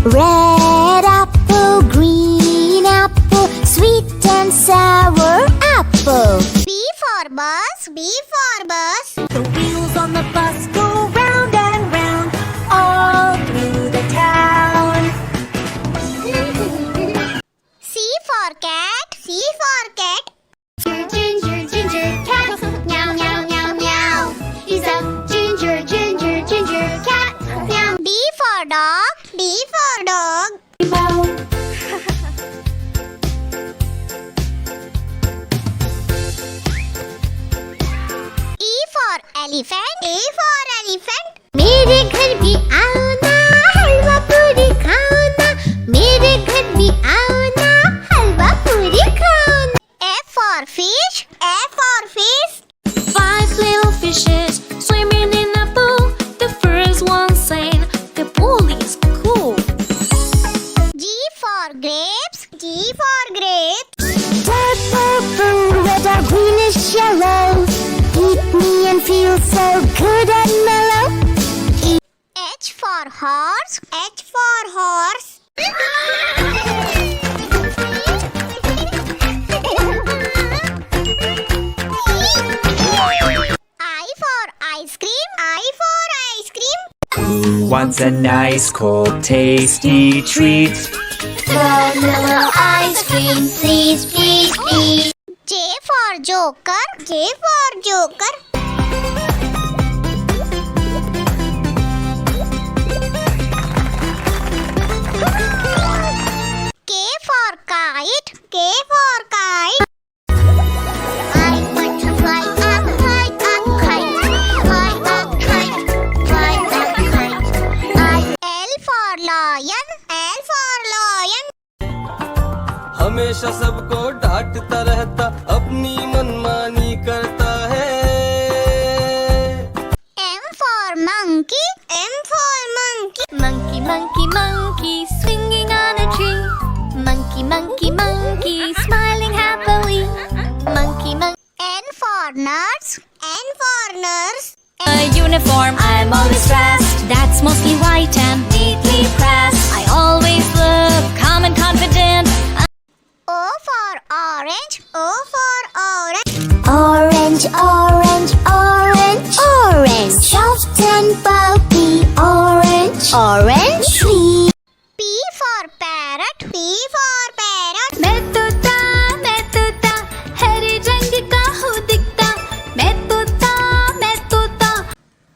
Red apple, green apple, sweet and sour apple. B for bus, B for bus. The wheels on the bus go round and round all through the town. C for cat, C for cat. Ginger, ginger cat, meow, meow, meow, meow. He's a ginger, ginger, ginger cat, meow. D for dog, D for dog. E for elephant, E for elephant. मेरे घर भी आओ ना, हलवा पूरी खाओ ना. मेरे घर भी आओ ना, हलवा पूरी खाओ ना. F for fish, F for fish. 5 little fishes swimming in a pool. The first one saying, the pool is cool. G for grapes, G for grapes. Dark purple, red or greenish yellow. Eat me and feel so good and mellow. H for horse, H for horse. I for ice cream, I for ice cream. Who wants a nice cold tasty treat? Vanilla ice cream, please, please, please. J for joker, J for joker. K for kite, K for kite. I want to fly up high, up kite. Fly up kite, fly up kite. L for lion, L for lion. हमेशा सबको डांटता रहता, अपनी मनमानी करता है. M for monkey, M for monkey. Monkey, monkey, monkey, swinging on a tree. Monkey, monkey, monkey, smiling happily. Monkey, monkey. N for nurse, N for nurse. A uniform, I'm always dressed. That's mostly white and neatly pressed. I always look calm and confident. O for orange, O for orange. Orange, orange, orange, orange. Soft and bubbly orange, orange tree. P for parrot, P for parrot. मैं तोता, हरे रंग का हूँ दिखता. मैं तोता.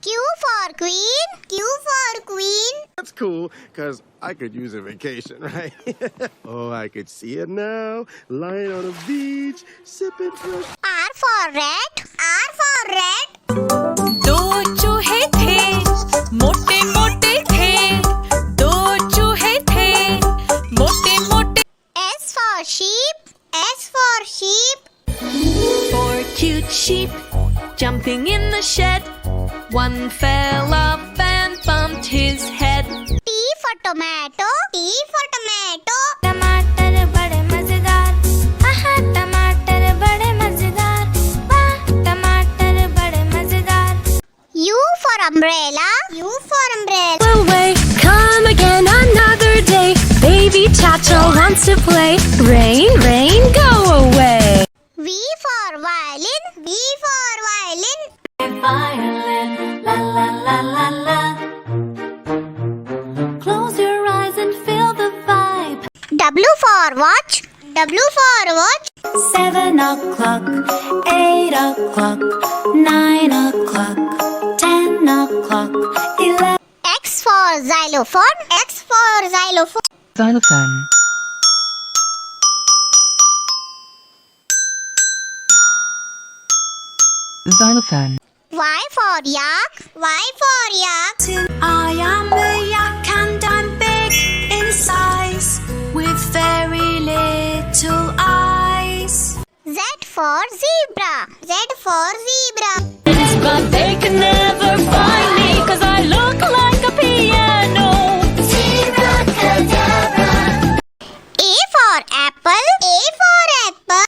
Q for queen, Q for queen. That's cool, because I could use a vacation, right? Oh, I could see it now. Lying on a beach, sipping fresh. R for rat, R for rat. दो चूहे थे, मोटे मोटे थे. दो चूहे थे, मोटे मोटे. S for sheep, S for sheep. 4 cute sheep jumping in the shed. One fell off and bumped his head. T for tomato, T for tomato. टमाटर बड़े मजेदार, आहा टमाटर बड़े मजेदार, वाह टमाटर बड़े मजेदार. U for umbrella, U for umbrella. Away, come again another day. Baby Chacho wants to play. Rain, rain, go away. V for violin, V for violin. Violin, la la la la la. Close your eyes and feel the vibe. W for watch, W for watch. 7 o'clock, 8 o'clock, 9 o'clock, 10 o'clock, 11. X for xylophone, X for xylophone. Xylophone. Xylophone. Y for yak, Y for yak. I am a yak and I'm big in size, with very little eyes. Z for zebra, Z for zebra. But they can never find me, 'cause I look like a piano. Zebra cadabra. A for apple, A for apple.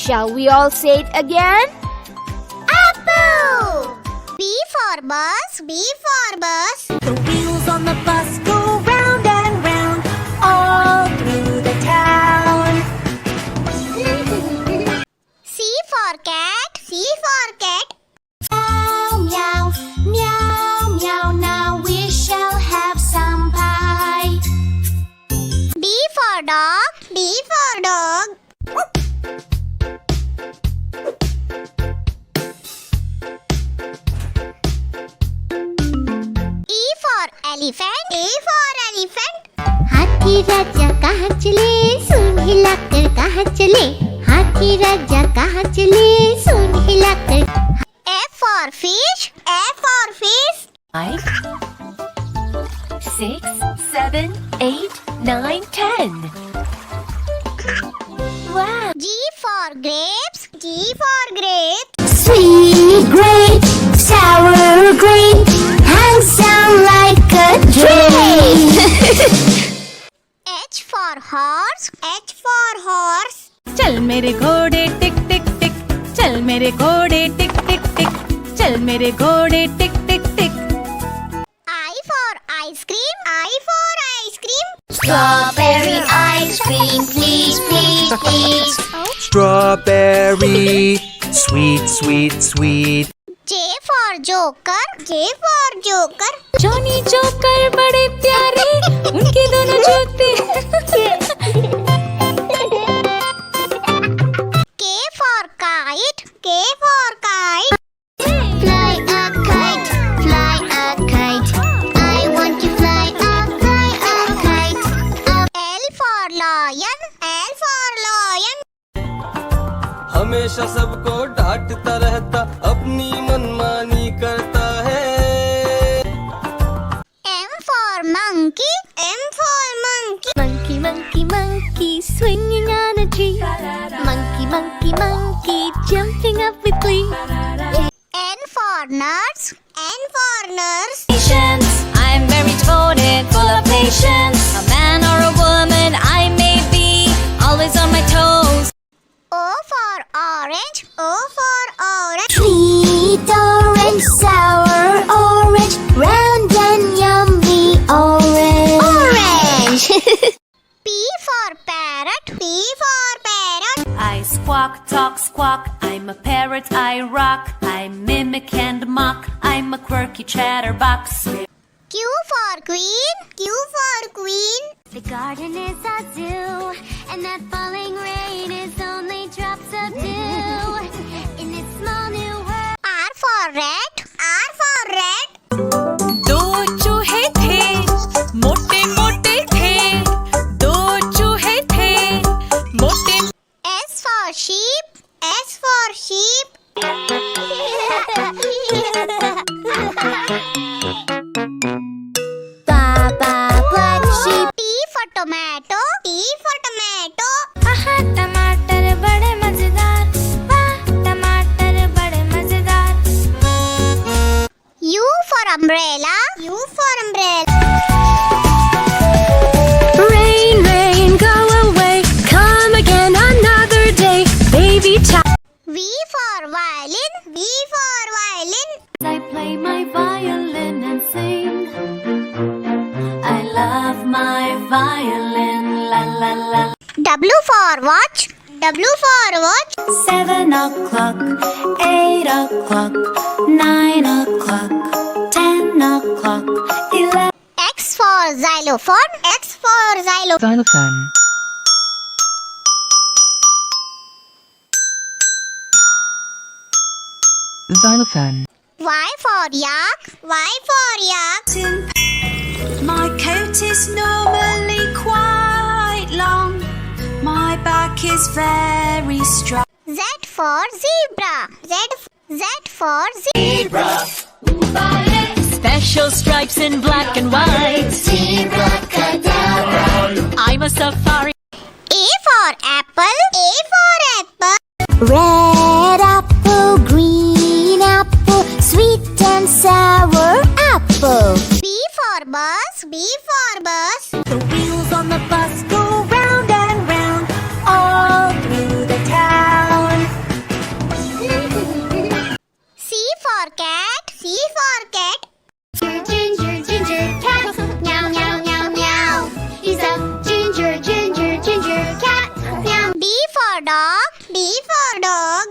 Shall we all say it again? Apple. B for for bus, B for bus. The wheels on the bus go round and round all through the town. C for cat, C for cat. Meow, meow, meow, now we shall have some pie. D for dog, D for dog. E for elephant, A for elephant. हाथी राजा कहाँ चले सूंड हिलाकर कहाँ चले हाथी राजा कहाँ चले सूंड हिलाकर F for fish, F for fish. 5, 6, 7, 8, 9, 10. Wow. G for grapes, G for grapes. sweet grape sour grape handsome like a dream H for horse, H for horse. चल मेरे घोड़े टिक टिक टिक चल मेरे घोड़े टिक टिक टिक चल मेरे घोड़े टिक टिक टिक I for ice cream, I for ice cream. strawberry ice cream please please please Strawberry, sweet, sweet, sweet. J for joker, J for joker. Johnny joker बड़े प्यारे उनकी दोनों जूते K for kite, K for kite. fly a kite I want to fly a kite L for lion, L for lion. हमेशा सबको डांटता रहता, अपनी मनमानी करता है। M for monkey, M for monkey. Monkey, monkey, monkey, swinging on a tree. Monkey, monkey, monkey, jumping up with glee. N for nurse, N for nurse. Patience, I'm very devoted, full of patience. A man or a woman, I may be always on my toes. O for orange, O for orange. sweet orange sour orange round and yummy orange P for parrot, P for parrot. I squawk talk squawk I'm a parrot I rock I mimic and mock I'm a quirky chatterbox Q for queen, Q for queen. the garden is a zoo and that falling rain is only drops of dew in this small new world R for rat, R for rat. दो चूहे थे मोटे मोटे थे दो चूहे थे मोटे S for sheep, S for sheep. Baba black sheep T for tomato, T for tomato. आहा टमाटर बड़े मजेदार वाह टमाटर बड़े मजेदार U for umbrella, U for umbrella. Rain, rain, go away, come again another day, baby child. V for violin, V for violin. I play my violin and sing I love my violin la la la W for watch, W for watch. 7 o'clock 8 o'clock 9 o'clock 10 o'clock 11 X for xylophone, X for xylophone. Xylophone. Xylophone. Y for yak, Y for yak. My coat is normally quite long. My back is very strong. Z for zebra, Z for zebra. Special stripes in black and white. I'm a safari. A for apple, A for apple. red apple green apple sweet and sour apple B for bus, B for bus. The wheels on the bus go round and round all through the town. C for cat, C C for cat. Ginger, ginger cat. Meow, meow, meow, meow. He's a ginger, ginger, ginger cat. Meow. D for dog. D for dog.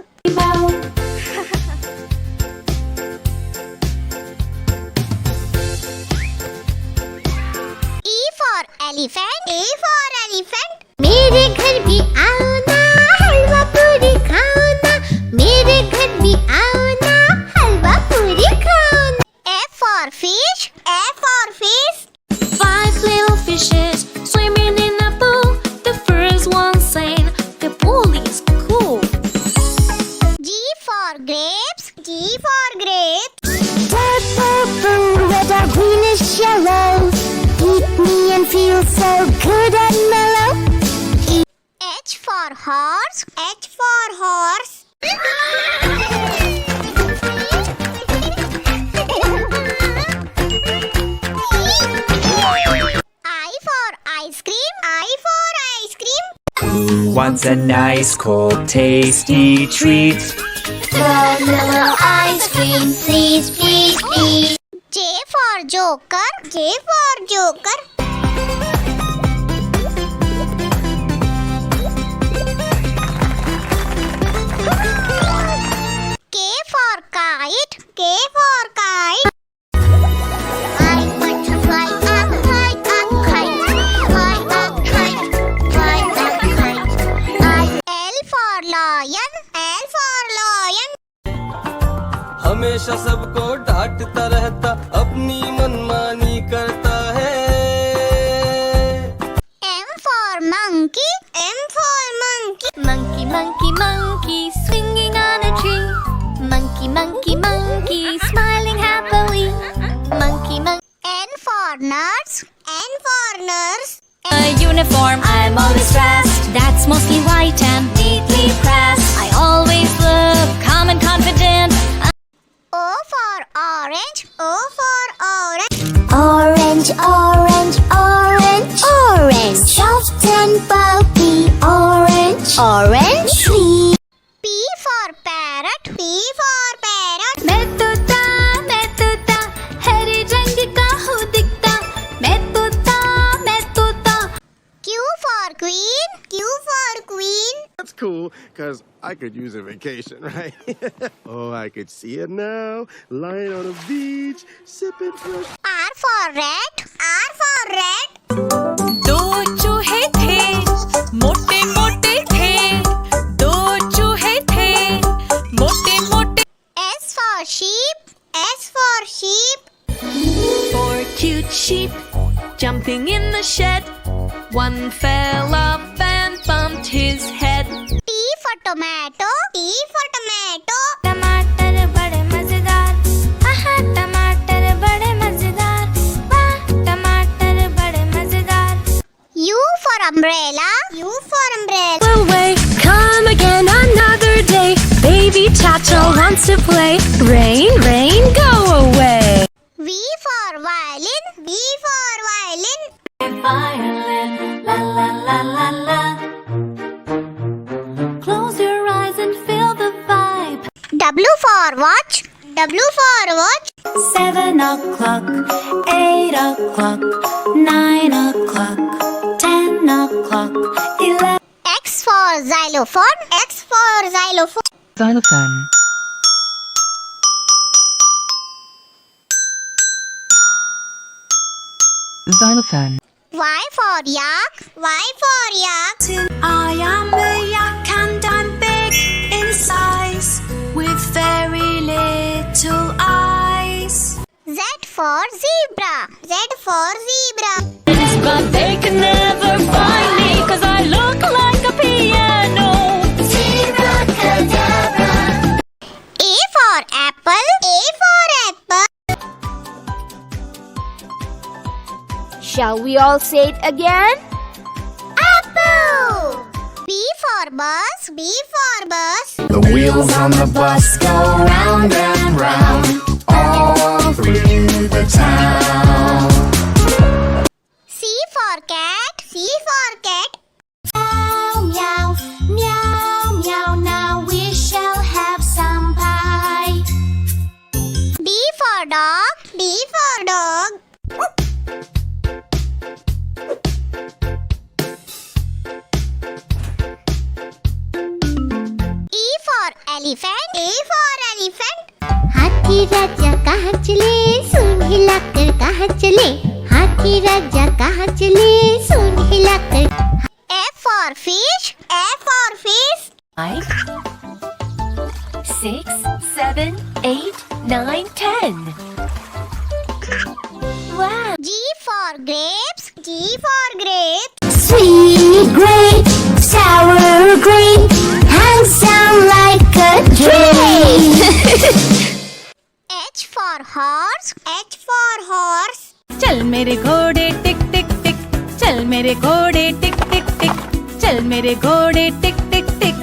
E for elephant. E for elephant. मेरे घर भी आओ ना, हलवा पूरी खाओ ना। मेरे घर भी आओ ना, हलवा पूरी खाओ ना। F for fish. F for fish. 5 little fishes swimming in a pool. The first one saying, the pool is cool. G for grapes. G for grapes. Purple food with a greenish yellow. Eat me and feel so good and mellow. H for horse. H for horse. I for ice cream. I for ice cream. Wants a nice, cold, tasty treat. Vanilla ice cream, please, please, please. J for joker. J for joker. K for kite. K for kite. I want to fly a kite, a kite. Fly a kite, fly a kite. L for lion. L for lion. हमेशा सबको डांटता रहता, अपनी मनमानी करता है। M for monkey. M for monkey. Monkey, monkey, monkey, swinging on a tree. Monkey, monkey, monkey, smiling happily. Monkey, monkey. N for nurse. N for nurse. A uniform, I'm always dressed. That's mostly white and neatly pressed. I always look calm and confident. O for orange. O for orange. Orange, orange, orange, orange. Soft and pulpy, orange, orange tree. P for parrot. P for parrot. मैं तोता, हरे रंग का हूँ दिखता। मैं तोता। Q for queen. Q for queen. That's cool, because I could use a vacation, right? Oh, I could see it now. Lying on a beach, sipping fresh. R for rat. R for rat. दो चूहे थे, मोटे मोटे थे। दो चूहे थे, मोटे मोटे। S for sheep. S for sheep. 4 cute sheep jumping in the shed. One fell off and bumped his head. T for tomato. T for tomato. टमाटर बड़े मजेदार, आहा टमाटर बड़े मजेदार, वाह टमाटर बड़े मजेदार। U for umbrella. U for umbrella. Away, come again another day. Baby Tato wants to play. Rain, rain, go away. V for violin. V for violin. Violin, la la la la la. Close your eyes and feel the vibe. W for watch. W for watch. 7 o'clock, 8 o'clock, 9 o'clock, 10 o'clock, 11. X for xylophone. X for xylophone. Xylophone. Xylophone. Y for yak. Y for yak. I am a yak and I'm big in size, with very little eyes. Z for zebra. Z for zebra. But they can never find me 'cause I look like a piano. Zebra cadabra. A for apple. A for apple. Shall we all say it again? Apple. B for bus. B for bus. The wheels on the bus go round and round all through the town. C for cat. C for cat. Meow, meow, meow, meow. Now we shall have some pie. D for dog. D for dog. E for elephant. A for elephant. हाथी राजा कहाँ चले, सूंड हिलाकर कहाँ चले. हाथी राजा कहाँ चले, सूंड हिलाकर. F for fish. F for fish. 5, 6, 7, 8, 9, 10. Wow. G for grapes. G for grapes. Sweet grape, sour grape, hangs down like a tree. H for horse. H for horse. चल मेरे घोड़े टिक टिक टिक, चल मेरे घोड़े टिक टिक टिक, चल मेरे घोड़े टिक टिक टिक.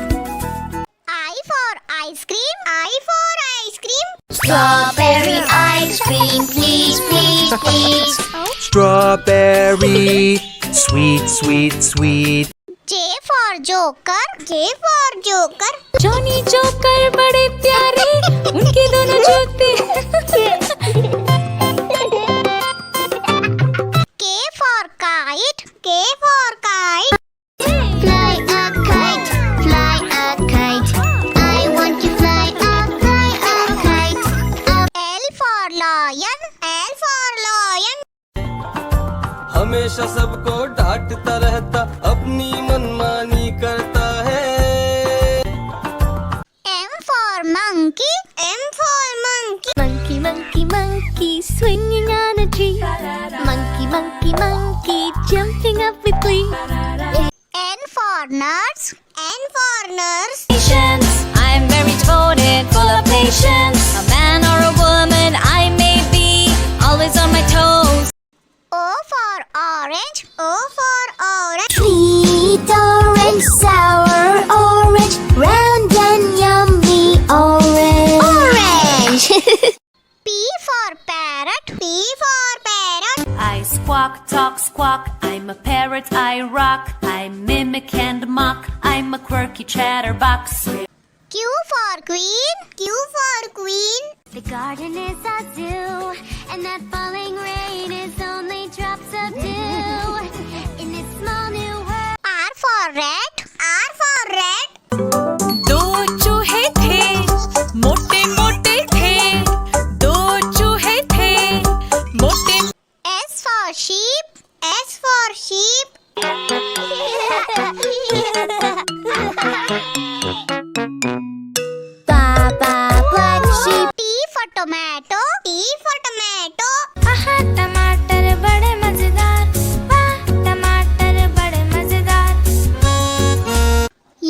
I for ice cream. I for ice cream. Strawberry ice cream, please, please, please. Strawberry, sweet, sweet, sweet. J for joker. J for joker. Johnny joker बड़े प्यारे, उनके दोनों जूते. K for kite. K for kite. Fly a kite, fly a kite. I want to fly a kite. L for lion. L for lion. हमेशा सबको डांटता रहता, अपनी मनमानी करता है. M for monkey. M for monkey. Monkey, monkey, monkey, swinging on a tree. Monkey, monkey, monkey, jumping up with glee. N for nurse. N for nurse. Patience, I'm very devoted, full of patience. A man or a woman, I may be always on my toes. O for orange. O for orange. Sweet orange, sour orange, round and yummy orange. Orange. P for parrot. P for parrot. I squawk, talk, squawk. I'm a parrot, I rock. I mimic and mock. I'm a quirky chatterbox. Q for queen. Q for queen. The garden is a zoo, and that falling rain is only drops of dew in this small new world. R for rat. R for rat. दो चूहे थे, मोटे मोटे थे. दो चूहे थे, मोटे. S for sheep. S for sheep. Baba black sheep. T for tomato. T for tomato. टमाटर बड़े मजेदार, वाह टमाटर बड़े मजेदार.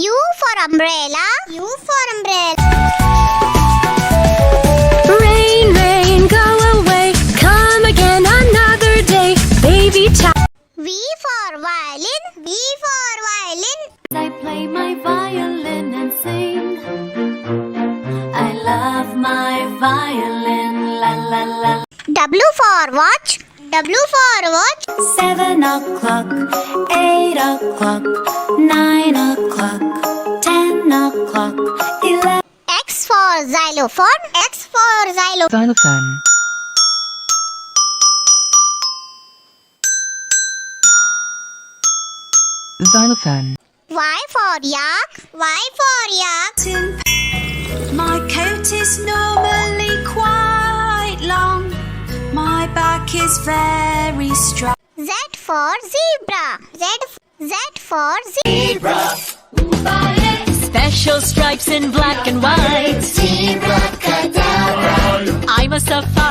U for umbrella. U for umbrella. Rain, rain, go away, come again another day. Baby child. V for violin. V for violin. I play my violin and sing. I love my violin, la la la. W for watch. W for watch. 7 o'clock, 8 o'clock, 9 o'clock, 10 o'clock, 11. X for xylophone. X for xylophone. Xylophone. Xylophone. Y for yak. Y for yak. My coat is normally quite long. My back is very strong. Z for zebra. Z for zebra. Special stripes in black and white. Zebra cadabra. I'm a safari.